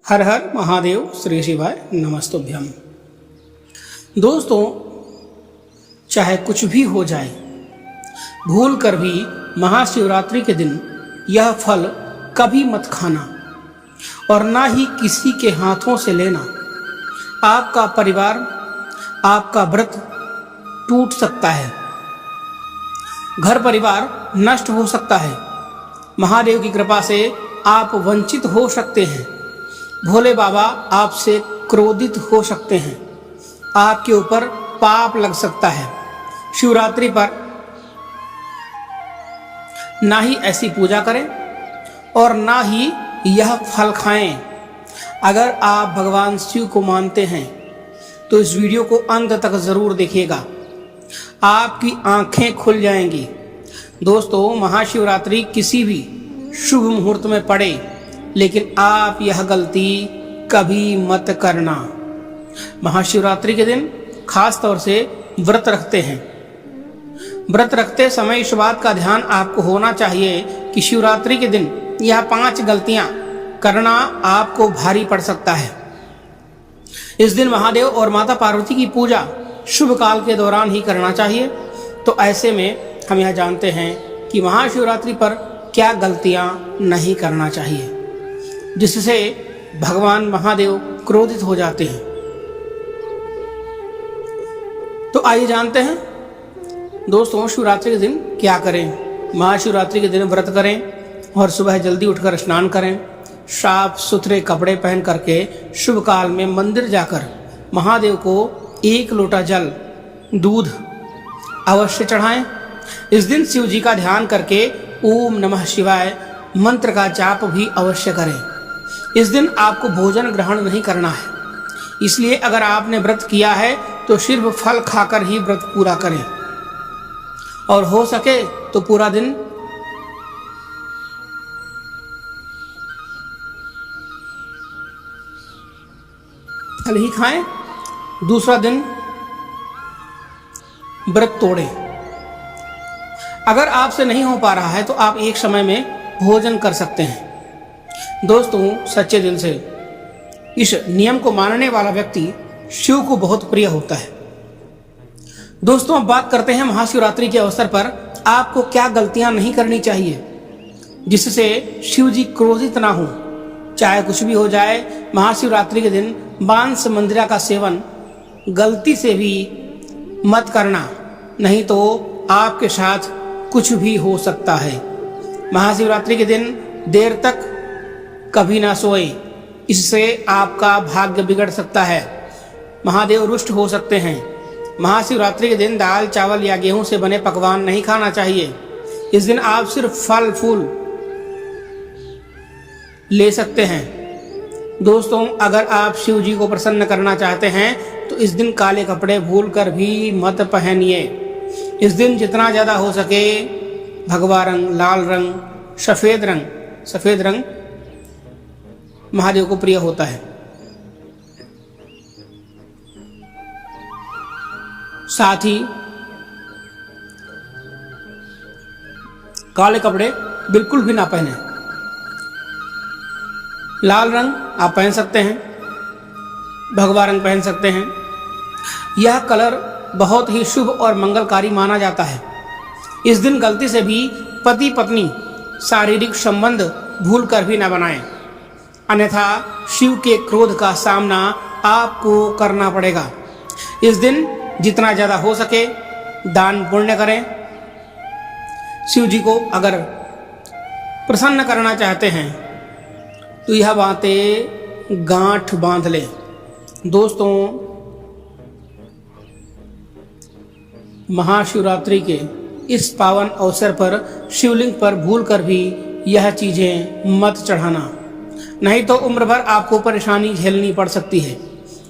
हर हर महादेव श्री शिवाय नमस्तुभ्यम। दोस्तों, चाहे कुछ भी हो जाए, भूल कर भी महाशिवरात्रि के दिन यह फल कभी मत खाना और ना ही किसी के हाथों से लेना। आपका परिवार, आपका व्रत टूट सकता है, घर परिवार नष्ट हो सकता है, महादेव की कृपा से आप वंचित हो सकते हैं, भोले बाबा आपसे क्रोधित हो सकते हैं, आपके ऊपर पाप लग सकता है। शिवरात्रि पर ना ही ऐसी पूजा करें और ना ही यह फल खाएं। अगर आप भगवान शिव को मानते हैं तो इस वीडियो को अंत तक जरूर देखिएगा, आपकी आंखें खुल जाएंगी। दोस्तों, महाशिवरात्रि किसी भी शुभ मुहूर्त में पड़े, लेकिन आप यह गलती कभी मत करना। महाशिवरात्रि के दिन खास तौर से व्रत रखते हैं। व्रत रखते समय इस बात का ध्यान आपको होना चाहिए कि शिवरात्रि के दिन यह 5 गलतियां करना आपको भारी पड़ सकता है। इस दिन महादेव और माता पार्वती की पूजा शुभ काल के दौरान ही करना चाहिए। तो ऐसे में हम यह जानते हैं कि महाशिवरात्रि पर क्या गलतियां नहीं करना चाहिए जिससे भगवान महादेव क्रोधित हो जाते हैं। तो आइए जानते हैं दोस्तों, शिवरात्रि के दिन क्या करें। महाशिवरात्रि के दिन व्रत करें और सुबह जल्दी उठकर स्नान करें। साफ सुथरे कपड़े पहन करके शुभ काल में मंदिर जाकर महादेव को 1 लोटा जल, दूध अवश्य चढ़ाएं। इस दिन शिव जी का ध्यान करके ओम नमः शिवाय मंत्र का जाप भी अवश्य करें। इस दिन आपको भोजन ग्रहण नहीं करना है, इसलिए अगर आपने व्रत किया है तो सिर्फ फल खाकर ही व्रत पूरा करें और हो सके तो पूरा दिन फल ही खाएं, दूसरा दिन व्रत तोड़ें। अगर आपसे नहीं हो पा रहा है तो आप एक समय में भोजन कर सकते हैं। दोस्तों, सच्चे दिल से इस नियम को मानने वाला व्यक्ति शिव को बहुत प्रिय होता है। दोस्तों, अब बात करते हैं महाशिवरात्रि के अवसर पर आपको क्या गलतियां नहीं करनी चाहिए जिससे शिव जी क्रोधित ना हो। चाहे कुछ भी हो जाए, महाशिवरात्रि के दिन मांस मंदिरा का सेवन गलती से भी मत करना, नहीं तो आपके साथ कुछ भी हो सकता है। महाशिवरात्रि के दिन देर तक कभी ना सोए, इससे आपका भाग्य बिगड़ सकता है, महादेव रुष्ट हो सकते हैं। महाशिवरात्रि के दिन दाल चावल या गेहूं से बने पकवान नहीं खाना चाहिए। इस दिन आप सिर्फ फल फूल ले सकते हैं। दोस्तों, अगर आप शिव जी को प्रसन्न करना चाहते हैं तो इस दिन काले कपड़े भूल कर भी मत पहनिए। इस दिन जितना ज़्यादा हो सके भगवा रंग, लाल रंग, सफ़ेद रंग महादेव को प्रिय होता है। साथ ही काले कपड़े बिल्कुल भी ना पहने। लाल रंग आप पहन सकते हैं, भगवा रंग पहन सकते हैं। यह कलर बहुत ही शुभ और मंगलकारी माना जाता है। इस दिन गलती से भी पति पत्नी शारीरिक संबंध भूल कर भी ना बनाएं, अन्यथा शिव के क्रोध का सामना आपको करना पड़ेगा। इस दिन जितना ज़्यादा हो सके दान पुण्य करें। शिव जी को अगर प्रसन्न करना चाहते हैं तो यह बातें गांठ बांध लें। दोस्तों, महाशिवरात्रि के इस पावन अवसर पर शिवलिंग पर भूल कर भी यह चीज़ें मत चढ़ाना, नहीं तो उम्र भर आपको परेशानी झेलनी पड़ सकती है,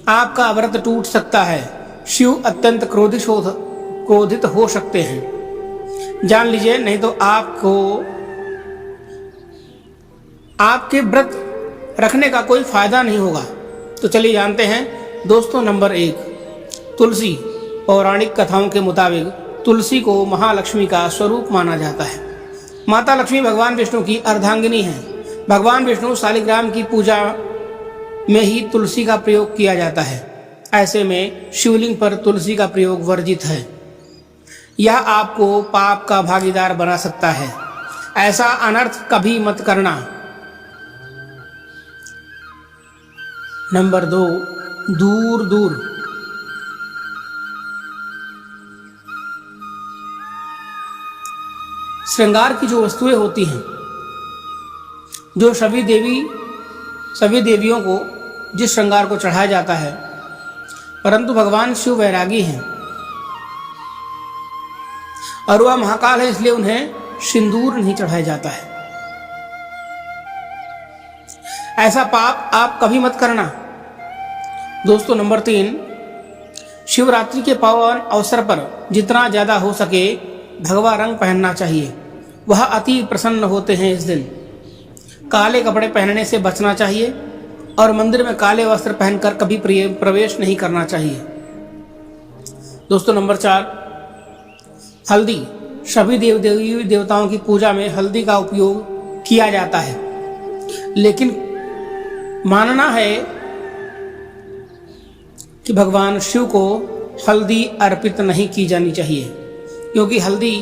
आपका व्रत टूट सकता है, शिव अत्यंत क्रोधित हो सकते हैं। जान लीजिए, नहीं तो आपको आपके व्रत रखने का कोई फायदा नहीं होगा। तो चलिए जानते हैं दोस्तों। नंबर 1, तुलसी। पौराणिक कथाओं के मुताबिक तुलसी को महालक्ष्मी का स्वरूप माना जाता है। माता लक्ष्मी भगवान विष्णु की अर्धांगिनी हैं। भगवान विष्णु शालिग्राम की पूजा में ही तुलसी का प्रयोग किया जाता है। ऐसे में शिवलिंग पर तुलसी का प्रयोग वर्जित है। यह आपको पाप का भागीदार बना सकता है। ऐसा अनर्थ कभी मत करना। नंबर 2, दूर दूर। श्रृंगार की जो वस्तुएं होती हैं, जो सभी देवियों को जिस श्रृंगार को चढ़ाया जाता है, परंतु भगवान शिव वैरागी हैं और वह महाकाल है, इसलिए उन्हें सिंदूर नहीं चढ़ाया जाता है। ऐसा पाप आप कभी मत करना। दोस्तों, नंबर 3, शिवरात्रि के पावन अवसर पर जितना ज्यादा हो सके भगवा रंग पहनना चाहिए। वह अति प्रसन्न होते हैं इस दिन। काले कपड़े पहनने से बचना चाहिए और मंदिर में काले वस्त्र पहनकर कभी प्रवेश नहीं करना चाहिए। दोस्तों, नंबर 4, हल्दी। सभी देवी देवताओं की पूजा में हल्दी का उपयोग किया जाता है, लेकिन मानना है कि भगवान शिव को हल्दी अर्पित नहीं की जानी चाहिए, क्योंकि हल्दी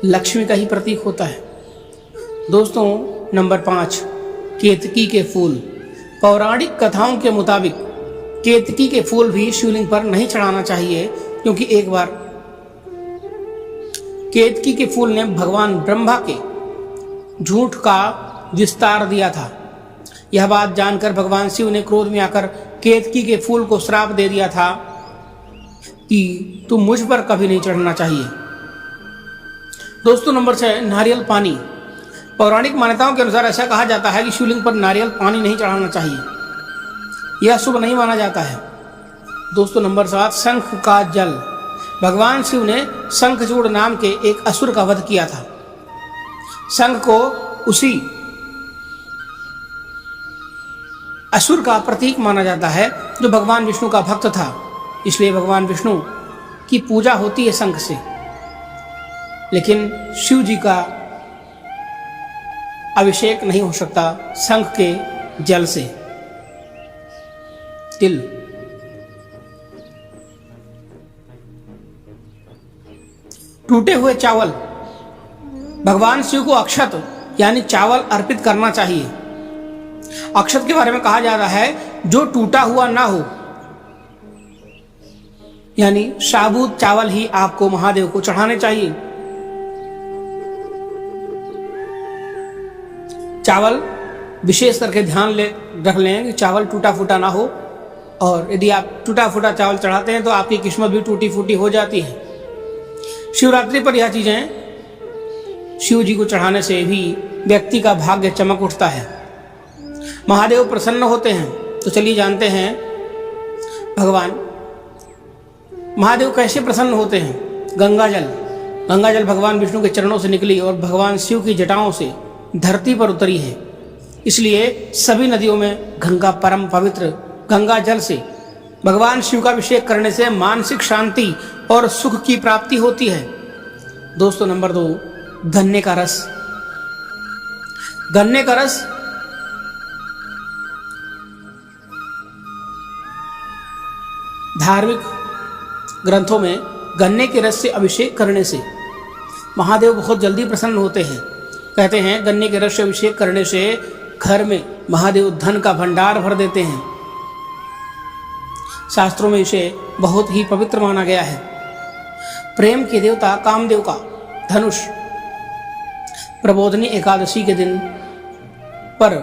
लक्ष्मी का ही प्रतीक होता है। दोस्तों, नंबर 5, केतकी के फूल। पौराणिक कथाओं के मुताबिक केतकी के फूल भी शिवलिंग पर नहीं चढ़ाना चाहिए, क्योंकि एक बार केतकी के फूल ने भगवान ब्रह्मा के झूठ का विस्तार दिया था। यह बात जानकर भगवान शिव ने क्रोध में आकर केतकी के फूल को श्राप दे दिया था कि तुम मुझ पर कभी नहीं चढ़ना चाहिए। दोस्तों, नंबर 6, नारियल पानी। पौराणिक मान्यताओं के अनुसार ऐसा कहा जाता है कि शिवलिंग पर नारियल पानी नहीं चढ़ाना चाहिए, यह शुभ नहीं माना जाता है। दोस्तों, नंबर 7, शंख का जल। भगवान शिव ने शंखचूड़ नाम के एक असुर का वध किया था। शंख को उसी असुर का प्रतीक माना जाता है जो भगवान विष्णु का भक्त था, इसलिए भगवान विष्णु की पूजा होती है शंख से। लेकिन शिव जी का अभिषेक नहीं हो सकता शंख के जल से। तिल। टूटे हुए चावल। भगवान शिव को अक्षत यानी चावल अर्पित करना चाहिए। अक्षत के बारे में कहा जा रहा है जो टूटा हुआ ना हो, यानी साबुत चावल ही आपको महादेव को चढ़ाने चाहिए। चावल विशेष करके ध्यान रख लें कि चावल टूटा फूटा ना हो, और यदि आप टूटा फूटा चावल चढ़ाते हैं तो आपकी किस्मत भी टूटी फूटी हो जाती है। शिवरात्रि पर यह चीजें शिव जी को चढ़ाने से भी व्यक्ति का भाग्य चमक उठता है, महादेव प्रसन्न होते हैं। तो चलिए जानते हैं भगवान महादेव कैसे प्रसन्न होते हैं। गंगा जल भगवान विष्णु के चरणों से निकली और भगवान शिव की जटाओं से धरती पर उतरी है, इसलिए सभी नदियों में गंगा परम पवित्र। गंगा जल से भगवान शिव का अभिषेक करने से मानसिक शांति और सुख की प्राप्ति होती है। दोस्तों, नंबर 2, गन्ने का रस। गन्ने का रस धार्मिक ग्रंथों में गन्ने के रस से अभिषेक करने से महादेव बहुत जल्दी प्रसन्न होते हैं। कहते हैं गन्ने के रस से अभिषेक करने से घर में महादेव धन का भंडार भर देते हैं। शास्त्रों में इसे बहुत ही पवित्र माना गया है। प्रेम के देवता कामदेव का धनुष प्रबोधनी एकादशी के दिन पर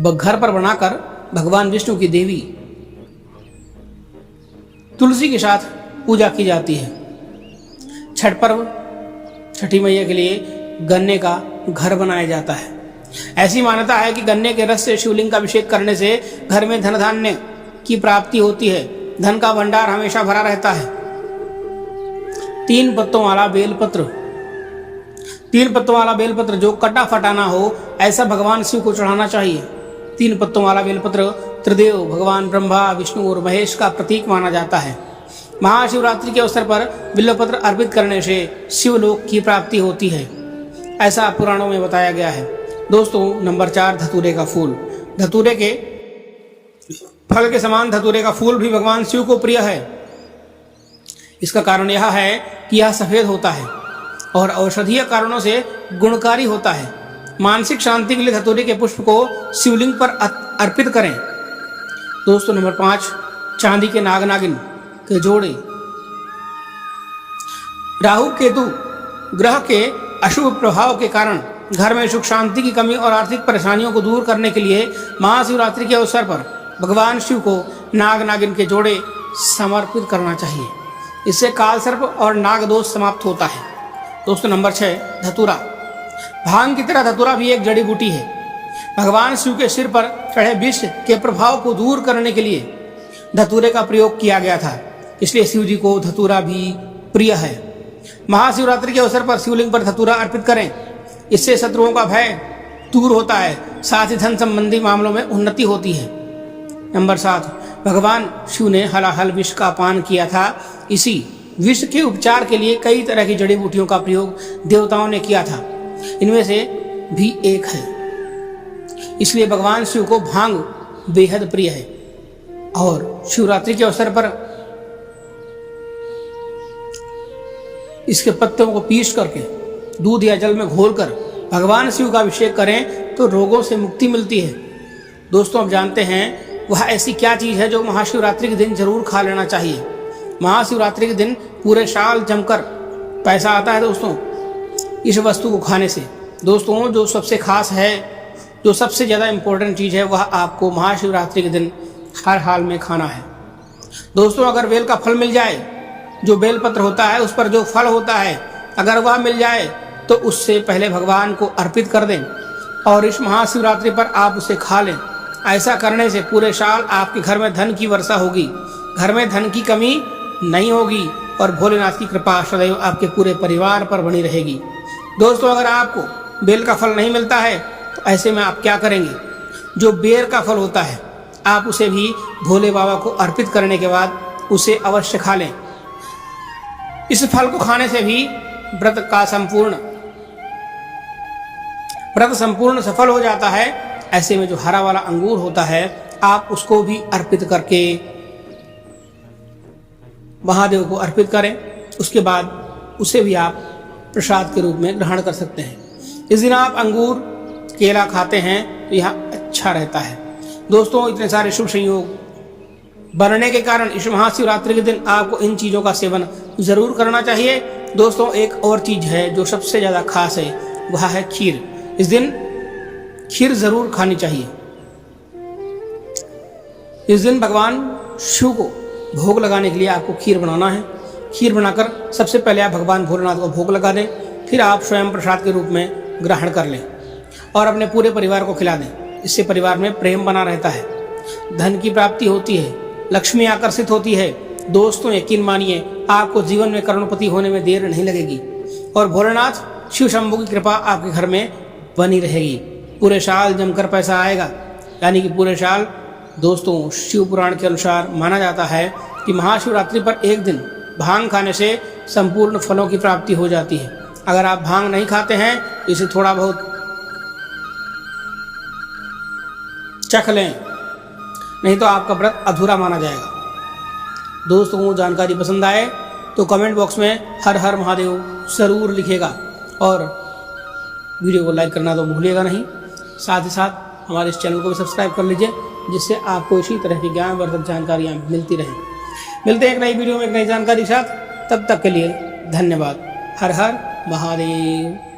घर पर बनाकर भगवान विष्णु की देवी तुलसी के साथ पूजा की जाती है। छठ पर्व छठी मैया के लिए गन्ने का घर बनाया जाता है। ऐसी मान्यता है कि गन्ने के रस से शिवलिंग का अभिषेक करने से घर में धन धान्य की प्राप्ति होती है, धन का भंडार हमेशा भरा रहता है। 3 पत्तों वाला बेलपत्र। 3 पत्तों वाला बेलपत्र जो कटा फटा ना हो, ऐसा भगवान शिव को चढ़ाना चाहिए। 3 पत्तों वाला बेलपत्र त्रिदेव भगवान ब्रह्मा, विष्णु और महेश का प्रतीक माना जाता है। महाशिवरात्रि के अवसर पर बिल्वपत्र अर्पित करने से शिवलोक की प्राप्ति होती है, ऐसा पुराणों में बताया गया है। दोस्तों नंबर 4 धतूरे का फूल। धतूरे के फल के समान धतूरे का फूल भी भगवान शिव को प्रिय है। इसका कारण यह है कि यह सफ़ेद होता है और औषधीय कारणों से गुणकारी होता है। मानसिक शांति के लिए धतूरे के पुष्प को शिवलिंग पर अर्पित करें। दोस्तों नंबर 5 चांदी के नाग नागिन के जोड़े। राहु केतु ग्रह के अशुभ प्रभाव के कारण घर में सुख शांति की कमी और आर्थिक परेशानियों को दूर करने के लिए महाशिवरात्रि के अवसर पर भगवान शिव को नाग नागिन के जोड़े समर्पित करना चाहिए। इससे काल सर्प और नाग दोष समाप्त होता है। दोस्तों नंबर 6 धतूरा। भांग की तरह धतूरा भी एक जड़ी बूटी है। भगवान शिव के सिर पर चढ़े विष के प्रभाव को दूर करने के लिए धतूरे का प्रयोग किया गया था, इसलिए शिव जी को धतूरा भी प्रिय है। महाशिवरात्रि के अवसर पर शिवलिंग पर धतूरा अर्पित करें। इससे शत्रुओं का भय दूर होता है, साथ ही धन संबंधी मामलों में उन्नति होती है। नंबर 7 भगवान शिव ने हलाहल विष का पान किया था। इसी विष के उपचार के लिए कई तरह की जड़ी बूटियों का प्रयोग देवताओं ने किया था, इनमें से भी एक है। इसलिए भगवान शिव को भांग बेहद प्रिय है और शिवरात्रि के अवसर पर इसके पत्तों को पीस करके दूध या जल में घोलकर भगवान शिव का अभिषेक करें तो रोगों से मुक्ति मिलती है। दोस्तों आप जानते हैं वह ऐसी क्या चीज़ है जो महाशिवरात्रि के दिन जरूर खा लेना चाहिए। महाशिवरात्रि के दिन पूरे साल जमकर पैसा आता है दोस्तों इस वस्तु को खाने से। दोस्तों जो सबसे खास है, जो सबसे ज़्यादा इम्पोर्टेंट चीज़ है, वह आपको महाशिवरात्रि के दिन हर हाल में खाना है। दोस्तों अगर बेल का फल मिल जाए, जो बेलपत्र होता है उस पर जो फल होता है, अगर वह मिल जाए तो उससे पहले भगवान को अर्पित कर दें और इस महाशिवरात्रि पर आप उसे खा लें। ऐसा करने से पूरे साल आपके घर में धन की वर्षा होगी, घर में धन की कमी नहीं होगी और भोलेनाथ की कृपा सदैव आपके पूरे परिवार पर बनी रहेगी। दोस्तों अगर आपको बेल का फल नहीं मिलता है तो ऐसे में आप क्या करेंगे? जो बेर का फल होता है आप उसे भी भोले बाबा को अर्पित करने के बाद उसे अवश्य खा लें। इस फल को खाने से भी व्रत संपूर्ण सफल हो जाता है। ऐसे में जो हरा वाला अंगूर होता है आप उसको भी अर्पित करके महादेव को अर्पित करें। उसके बाद उसे भी आप प्रसाद के रूप में ग्रहण कर सकते हैं। इस दिन आप अंगूर केला खाते हैं तो यह अच्छा रहता है। दोस्तों इतने सारे शुभ संयोग बनने के कारण इस महाशिवरात्रि के दिन आपको इन चीज़ों का सेवन जरूर करना चाहिए। दोस्तों एक और चीज़ है जो सबसे ज़्यादा खास है, वह है खीर। इस दिन खीर जरूर खानी चाहिए। इस दिन भगवान शिव को भोग लगाने के लिए आपको खीर बनाना है। खीर बनाकर सबसे पहले आप भगवान भोलेनाथ को भोग लगा दें, फिर आप स्वयं प्रसाद के रूप में ग्रहण कर लें और अपने पूरे परिवार को खिला दें। इससे परिवार में प्रेम बना रहता है, धन की प्राप्ति होती है, लक्ष्मी आकर्षित होती है। दोस्तों यकीन मानिए आपको जीवन में करोड़पति होने में देर नहीं लगेगी और भोलेनाथ शिव शंभू की कृपा आपके घर में बनी रहेगी। पूरे साल जमकर पैसा आएगा, यानी कि पूरे साल। दोस्तों शिव पुराण के अनुसार माना जाता है कि महाशिवरात्रि पर एक दिन भांग खाने से संपूर्ण फलों की प्राप्ति हो जाती है। अगर आप भांग नहीं खाते हैं इसे थोड़ा बहुत चख लें, नहीं तो आपका व्रत अधूरा माना जाएगा। दोस्तों को जानकारी पसंद आए तो कमेंट बॉक्स में हर हर महादेव जरूर लिखेगा और वीडियो को लाइक करना तो भूलिएगा नहीं। साथ ही साथ हमारे इस चैनल को भी सब्सक्राइब कर लीजिए, जिससे आपको इसी तरह की ज्ञानवर्धक जानकारियाँ मिलती रहें। मिलते हैं एक नई वीडियो में एक नई जानकारी के साथ। तब तक के लिए धन्यवाद। हर हर महादेव।